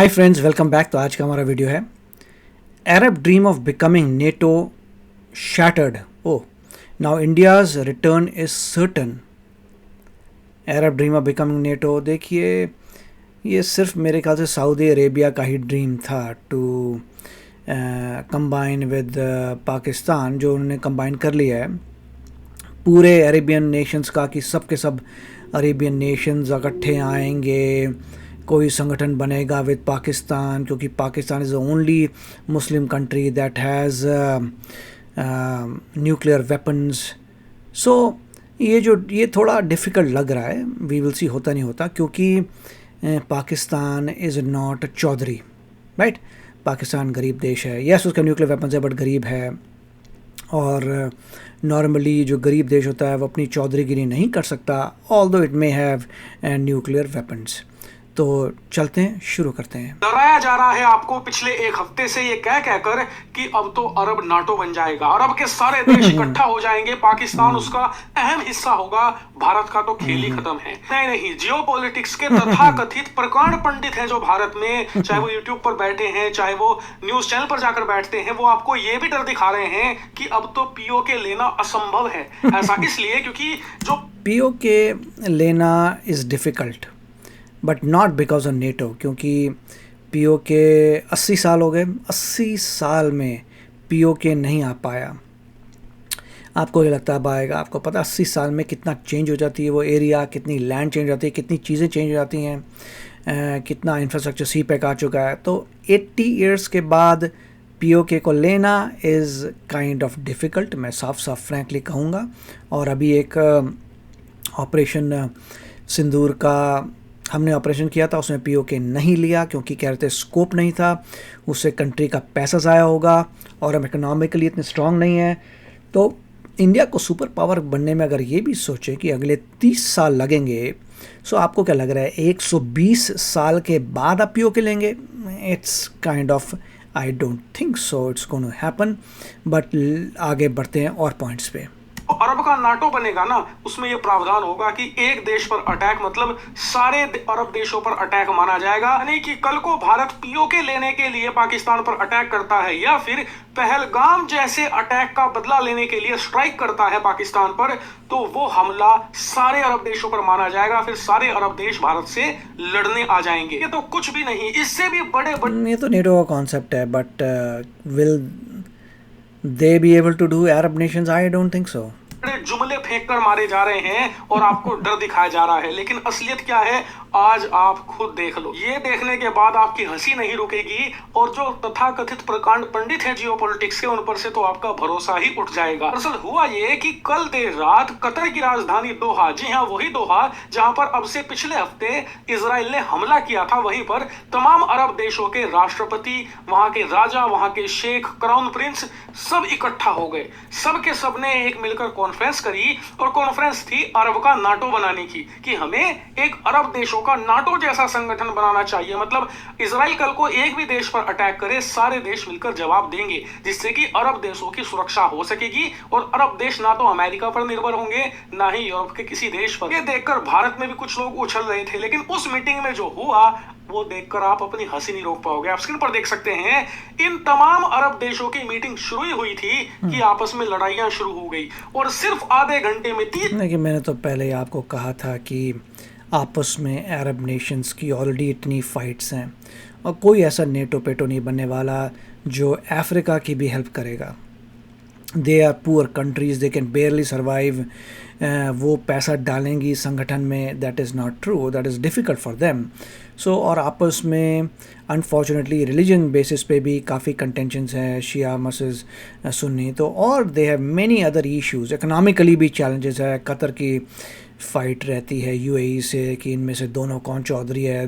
Hi friends, welcome back. तो आज का हमारा वीडियो है Arab dream of becoming NATO shattered. Oh, now India's return is certain. Arab dream of becoming NATO, देखिए ये सिर्फ मेरे ख्याल से सऊदी अरेबिया का ही ड्रीम था टू कंबाइन विद पाकिस्तान, जो उन्होंने कंबाइन कर लिया है पूरे अरेबियन नेशंस का कि सब के सब अरेबियन नेशंस इकट्ठे आएंगे, कोई संगठन बनेगा विद पाकिस्तान, क्योंकि Pakistan is the only Muslim country that has nuclear weapons. So ये थोड़ा डिफ़िकल्ट लग रहा है। वी विल सी होता नहीं होता, क्योंकि Pakistan is not chaudhary, right. Pakistan गरीब देश है, यस उसका न्यूक्लियर वेपन्स है बट गरीब है। और नॉर्मली जो गरीब देश होता है वो अपनी चौधरीगिरी नहीं कर सकता, although it may have nuclear weapons. तो चलते हैं, शुरू करते हैं। डराया जा रहा है आपको पिछले एक हफ्ते से ये कह कहकर कि अब तो अरब नाटो बन जाएगा, अरब के सारे देश इकट्ठा हो जाएंगे, पाकिस्तान उसका अहम हिस्सा होगा, भारत का तो खेल ही खत्म है। नहीं, जियोपॉलिटिक्स के तथाकथित प्रकांड पंडित हैं जो भारत में, चाहे वो यूट्यूब पर बैठे हैं, चाहे वो न्यूज चैनल पर जाकर बैठते हैं, वो आपको ये भी डर दिखा रहे हैं कि अब तो पीओके लेना असंभव है। ऐसा इसलिए क्योंकि जो पीओके लेना is difficult but not because of NATO, क्योंकि पीओके 80 साल हो गए, 80 साल में पीओके नहीं आ पाया। आपको क्या लगता है अब आएगा? आपको पता 80 साल में कितना चेंज हो जाती है वो एरिया, कितनी लैंड चेंज हो जाती है, कितनी चीज़ें चेंज हो जाती हैं, कितना इंफ्रास्ट्रक्चर सी पैक आ चुका है। तो 80 ईयर्स के बाद पीओके को लेना इज़ काइंड ऑफ डिफ़िकल्ट, मैं साफ साफ फ्रैंकली कहूँगा। और अभी एक ऑपरेशन सिंदूर का हमने ऑपरेशन किया था, उसमें पीओके नहीं लिया क्योंकि कह रहे थे स्कोप नहीं था, उससे कंट्री का पैसा ज़ाया होगा और हम इकोनॉमिकली इतने स्ट्रांग नहीं हैं। तो इंडिया को सुपर पावर बनने में अगर ये भी सोचें कि अगले 30 साल लगेंगे, सो आपको क्या लग रहा है 120 साल के बाद आप पीओके लेंगे? It's kind of, I don't think so it's going to happen. But आगे बढ़ते हैं और पॉइंट्स पे। अरब का नाटो बनेगा ना, उसमें यह प्रावधान होगा कि एक देश पर अटैक मतलब सारे अरब देशों पर अटैक माना जाएगा। यानी कि कल को भारत पीओके लेने के लिए पाकिस्तान पर अटैक करता है या फिर पहलगाम जैसे अटैक का बदला लेने के लिए स्ट्राइक करता है पाकिस्तान पर, तो वो हमला सारे अरब देशों पर माना जाएगा, फिर सारे अरब देश भारत से लड़ने आ जाएंगे। ये तो कुछ भी नहीं, इससे भी बड़े ये तो नेटो का कॉन्सेप्ट है, but will they be able to do Arab nations? I don't think so. बड़े जुमले फेंक कर मारे जा रहे हैं और आपको डर दिखाया जा रहा है, लेकिन असलियत क्या है आज आप खुद देख लो। ये देखने के बाद आपकी हंसी नहीं रुकेगी और जो तथाकथित प्रकांड पंडित हैं जियोपॉलिटिक्स के, उन पर से तो आपका भरोसा ही उठ जाएगा। दरअसल हुआ ये कि कल देर रात कतर की राजधानी दोहा, जी हाँ वही दोहा जहां पर अब से पिछले हफ्ते इजराइल ने हमला किया था, वहीं पर तमाम अरब देशों के राष्ट्रपति, वहां के राजा, वहां के शेख, क्राउन प्रिंस सब इकट्ठा हो गए। सबके सबने एक मिलकर कॉन्फ्रेंस करी और कॉन्फ्रेंस थी अरब का नाटो बनाने की, कि हमें एक अरब देशों का नाटो जैसा संगठन बनाना चाहिए। मतलब इजराइल कल को एक भी देश पर अटैक करे, सारे देश मिलकर जवाब देंगे, जिससे कि अरब देशों की सुरक्षा हो सकेगी और अरब देश ना तो अमेरिका पर निर्भर होंगे ना ही यूरोप के किसी देश पर। ये देखकर भारत में भी कुछ लोग उछल रहे थे, लेकिन उस मीटिंग में जो हुआ वो देखकर आप अपनी हंसी नहीं रोक पाओगे। आप स्क्रीन पर देख सकते हैं, इन तमाम अरब देशों की मीटिंग शुरू ही हुई थी कि आपस में लड़ाइयां शुरू हो गई और सिर्फ आधे घंटे में देखिए, मैंने तो पहले ही आपको कहा था कि आपस में अरब नेशंस की ऑलरेडी इतनी फाइट्स हैं और कोई ऐसा नेटो पेटो नहीं बनने वाला जो अफ्रीका की भी हेल्प करेगा। They are poor countries, they can barely survive. वो पैसा डालेंगी संगठन में, that is not true, that is difficult for them. So और आपस में अनफॉर्चुनेटली रिलीजन बेसिस पे भी काफ़ी कंटेंशंस हैं, शिया वर्सेस सुन्नी। तो और they have many other issues, economically भी चैलेंजेस है। कतर की फ़ाइट रहती है यूएई से कि इनमें से दोनों कौन चौधरी है।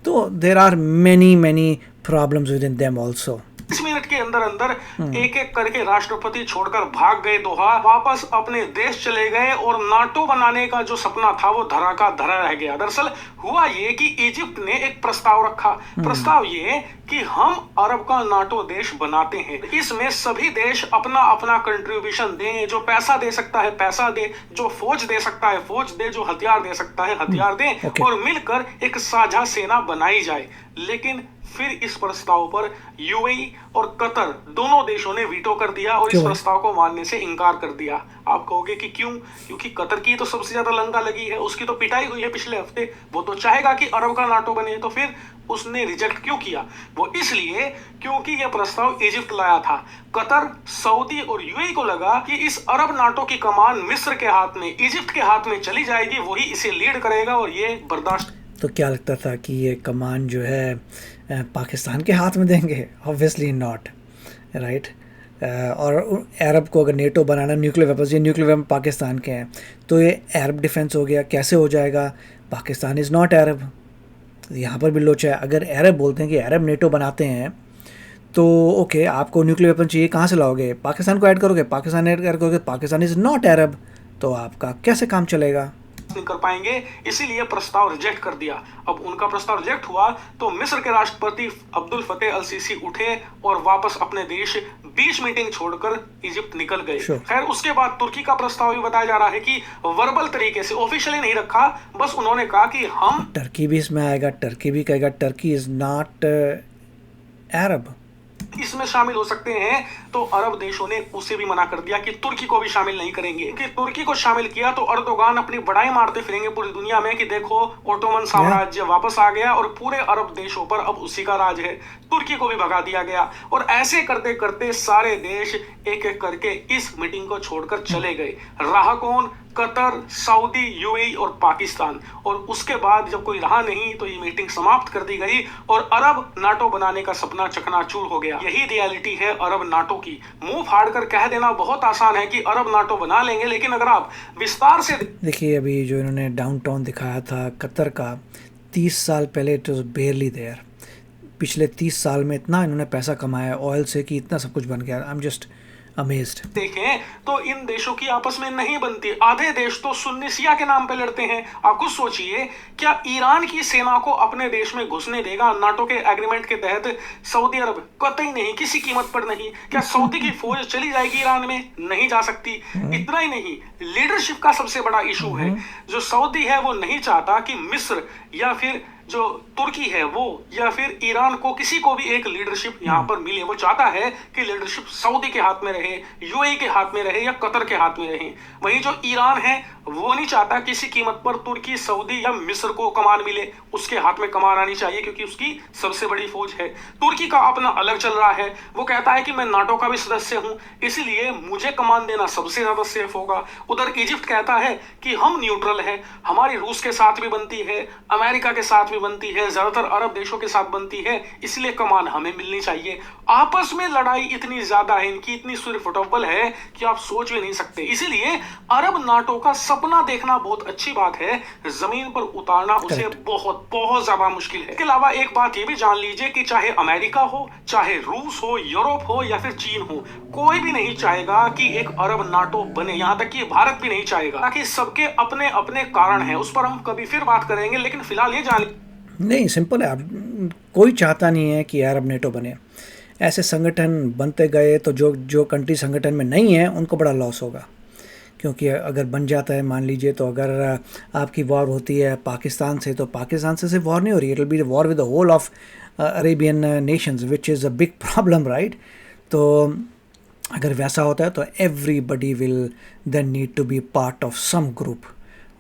तो there are many problems within them also. 30 minute के अंदर अंदर एक एक करके राष्ट्रपति छोड़कर भाग गए दोहा, वापस अपने देश चले गए और नाटो बनाने का जो सपना था वो धरा का धरा रह गया। दरअसल हुआ ये कि इजिप्ट ने एक प्रस्ताव रखा। प्रस्ताव ये कि हम अरब का नाटो देश बनाते हैं, इसमें सभी देश अपना अपना कंट्रीब्यूशन दें, जो पैसा दे सकता है पैसा दे, जो फौज दे सकता है फौज दे, जो हथियार दे सकता है हथियार दे, और मिलकर एक साझा सेना बनाई जाए। लेकिन फिर इस प्रस्ताव पर यूएई और कतर दोनों देशों ने वीटो कर दिया और इस क्यों? प्रस्ताव को मानने से इनकार कर दिया। आप कहोगे कि क्यों? क्योंकि कतर की तो सबसे ज्यादा लंका लगी है, उसकी तो पिटाई हुई है पिछले हफ्ते, वो तो चाहेगा कि अरब का नाटो बने। तो फिर उसने रिजेक्ट क्यों किया? वो इसलिए क्योंकि यह प्रस्ताव इजिप्ट लाया था। कतर, सऊदी और यूएई को लगा कि इस अरब नाटो की कमान मिस्र के हाथ में, इजिप्ट के हाथ में चली जाएगी, वही इसे लीड करेगा और ये बर्दाश्त। तो क्या लगता था कि ये कमान जो है पाकिस्तान के हाथ में देंगे? Obviously not, right. और अरब को अगर नेटो बनाना, न्यूक्लियर वेपन्स, ये न्यूक्लियर वेपन पाकिस्तान के हैं, तो ये अरब डिफेंस हो गया, कैसे हो जाएगा? पाकिस्तान इज़ नॉट अरब। यहाँ पर भी लोचा है। अगर अरब बोलते हैं कि अरब नेटो बनाते हैं, तो ओके, आपको न्यूक्लियर वेपन चाहिए, कहाँ से लाओगे? पाकिस्तान को ऐड करोगे, पाकिस्तान ऐड करोगे, पाकिस्तान इज़ नॉट अरब, तो आपका कैसे काम चलेगा? नहीं कर पाएंगे, इसीलिए प्रस्ताव रिजेक्ट कर दिया। अब उनका प्रस्ताव रिजेक्ट हुआ तो मिस्र के राष्ट्रपति अब्दुल फतेह अल सीसी उठे और वापस अपने देश बीच मीटिंग छोड़कर इजिप्ट निकल गए। खैर, उसके बाद तुर्की का प्रस्ताव भी बताया जा रहा है कि वर्बल तरीके से, ऑफिशियली नहीं रखा, बस उन्होंने कहा कि हम, टर्की भी इसमें आएगा, टर्की भी कहेगा टर्की इज नॉट अरब, इसमें शामिल हो सकते हैं। तो अरब देशों ने उसे भी मना कर दिया कि तुर्की को भी शामिल नहीं करेंगे। कि तुर्की को शामिल किया तो अर्दोगान अपनी बड़ाई मारते फिरेंगे पूरी दुनिया में कि देखो, ओटोमन साम्राज्य वापस आ गया और पूरे अरब देशों पर अब उसी का राज है। तुर्की को भी भगा दिया गया और ऐसे करते करते सारे देश एक एक करके इस मीटिंग को छोड़कर चले गए। रहा कौन? कतर, सऊदी, यूएई और पाकिस्तान। और उसके बाद जब कोई रहा नहीं तो ये मीटिंग समाप्त कर दी गई और अरब नाटो बनाने का सपना चकनाचूर हो गया। यही रियलिटी है अरब नाटो की। मुंह फाड़ कर कह देना बहुत आसान है कि अरब नाटो बना लेंगे, लेकिन अगर आप विस्तार से देखिए, अभी जो इन्होंने डाउनटाउन दिखाया था कतर का, 30 साल पहले इट वॉज बेयरली देयर। पिछले 30 साल में इतना इन्होंने पैसा कमाया ऑयल से कि इतना सब कुछ बन गया। I am just amazed. देखें तो इन देशों की आपस में नहीं बनती। आधे देश तो सुन्नी शिया के नाम पे लड़ते हैं। आप खुद सोचिए, क्या ईरान की सेना को अपने देश में घुसने देगा नाटो के एग्रीमेंट के तहत सऊदी अरब? कतई नहीं, किसी कीमत पर नहीं। क्या सऊदी की फौज चली जाएगी ईरान में? नहीं जा सकती। इतना ही नहीं, लीडरशिप का सबसे बड़ा इशू है। जो सऊदी है वो नहीं चाहता कि मिस्र या फिर जो तुर्की है वो या फिर ईरान को, किसी को भी एक लीडरशिप यहाँ पर मिले। वो चाहता है कि लीडरशिप सऊदी के हाथ में रहे, यूएई के हाथ में रहे या कतर के हाथ में रहे। वहीं जो ईरान है वो नहीं चाहता किसी कीमत पर तुर्की, सऊदी या मिस्र को कमान मिले। उसके हाथ में कमान आनी चाहिए क्योंकि उसकी सबसे बड़ी फौज है। तुर्की का अपना अलग चल रहा है। वो कहता है कि मैं नाटो का भी सदस्य हूं, इसलिए मुझे कमान देना सबसे ज्यादा सेफ होगा। उधर इजिप्ट कहता है कि हम न्यूट्रल हैं, हमारी रूस के साथ भी बनती है, अमेरिका के साथ भी बनती है, ज्यादातर अरब देशों के साथ बनती है, इसलिए कमान हमें मिलनी चाहिए। आपस में लड़ाई इतनी ज्यादा है इनकी, इतनी सुरफुटब्बल है कि आप सोच भी नहीं सकते। इसीलिए अरब नाटो का सपना देखना बहुत अच्छी बात है, जमीन पर उतारना उसे बहुत बहुत ज्यादा मुश्किल है। इसके अलावा एक बात ये भी जान लीजिए कि चाहे अमेरिका हो, चाहे रूस हो, यूरोप हो या फिर चीन हो, कोई भी नहीं चाहेगा कि एक अरब नाटो बने। यहां तक कि भारत भी नहीं चाहेगा, ताकि सबके अपने अपने कारण हैं। उस पर हम कभी फिर बात करेंगे, लेकिन फिलहाल ये जान नहीं, सिंपल है। कोई चाहता नहीं है कि अरब नेटो बने। ऐसे संगठन बनते गए तो जो जो कंट्री संगठन में नहीं है उनको बड़ा लॉस होगा, क्योंकि अगर बन जाता है, मान लीजिए, तो अगर आपकी वॉर होती है पाकिस्तान से, तो पाकिस्तान से सिर्फ वॉर नहीं हो रही, it will be war with the whole of Arabian nations, which is a big problem, right. तो अगर वैसा होता है तो everybody will then need to be part of some group,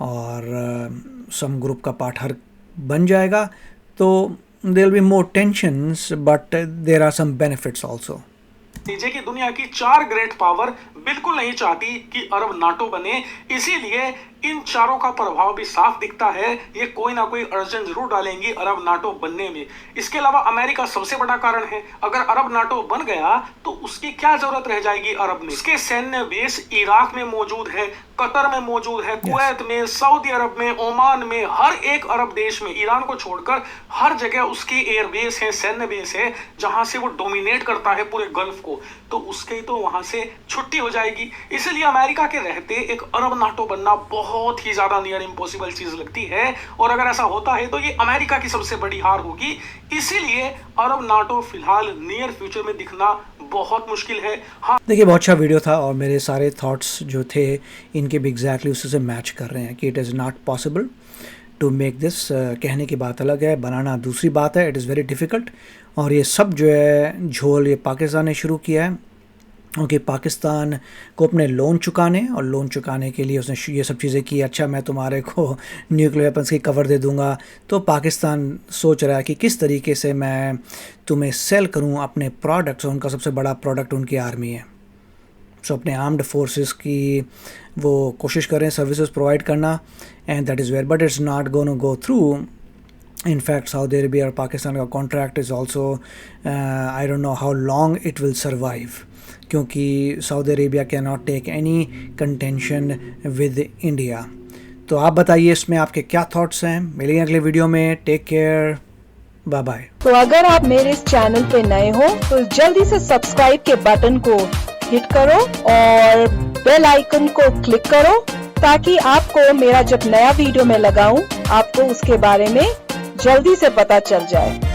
और सम ग्रुप का पार्ट हर बन जाएगा तो there will be more tensions, but there are some benefits also. लीजिए कि दुनिया की 4 ग्रेट पावर बिल्कुल नहीं चाहती कि अरब नाटो बने, इसीलिए इन चारों का प्रभाव भी साफ दिखता है। ये कोई ना कोई अड़चन जरूर डालेंगी अरब नाटो बनने में। इसके अलावा अमेरिका सबसे बड़ा कारण है। अगर अरब नाटो बन गया तो उसकी क्या जरूरत रह जाएगी अरब में? इसके सैन्य बेस इराक में मौजूद है, कतर में मौजूद है, कुवैत में, सऊदी अरब में, ओमान में, हर एक अरब देश में, ईरान को छोड़कर हर जगह उसकी एयर बेस है, सैन्य बेस है, जहां से वो डोमिनेट करता है पूरे गल्फ को। तो उसके तो वहां से छुट्टी हो जाएगी। इसलिए अमेरिका के रहते एक अरब नाटो बनना बहुत ही ज्यादा नियर इम्पॉसिबल चीज लगती है। और अगर ऐसा होता है तो ये अमेरिका की सबसे बड़ी हार होगी। इसीलिए अरब नाटो फिलहाल नियर फ्यूचर में दिखना बहुत मुश्किल है। हाँ, देखिए, बहुत अच्छा वीडियो था और मेरे सारे थॉट्स जो थे इनके भी एग्जैक्टली उसी से मैच कर रहे हैं कि it is not possible to make this. कहने की बात अलग है, बनाना दूसरी बात है। It is very difficult. और ये सब जो है झोल ये पाकिस्तान ने शुरू किया है, क्योंकि पाकिस्तान को अपने लोन चुकाने और लोन चुकाने के लिए उसने ये सब चीज़ें की। अच्छा, मैं तुम्हारे को न्यूक्लियर वेपन्स की कवर दे दूंगा। तो पाकिस्तान सोच रहा है कि किस तरीके से मैं तुम्हें सेल करूं अपने प्रोडक्ट्स। उनका सबसे बड़ा प्रोडक्ट उनकी आर्मी है। सो अपने आर्म्ड फोर्सेस की वो कोशिश करें सर्विसेज प्रोवाइड करना, and that is where, but it's not gonna go through. In fact, Saudi Arabia और पाकिस्तान का contract is also, I don't know how long it will survive, क्योंकि Saudi Arabia can not take any contention with India. तो आप बताइए इसमें आपके क्या thoughts हैं। मिलेंगे अगले वीडियो में। Take care, bye bye. तो अगर आप मेरे इस चैनल पे नए हो तो जल्दी से सब्सक्राइब के बटन को हिट करो और बेल आइकन को क्लिक करो, ताकि आपको मेरा जब नया वीडियो मैं लगाऊं आपको उसके बारे में जल्दी से पता चल जाए।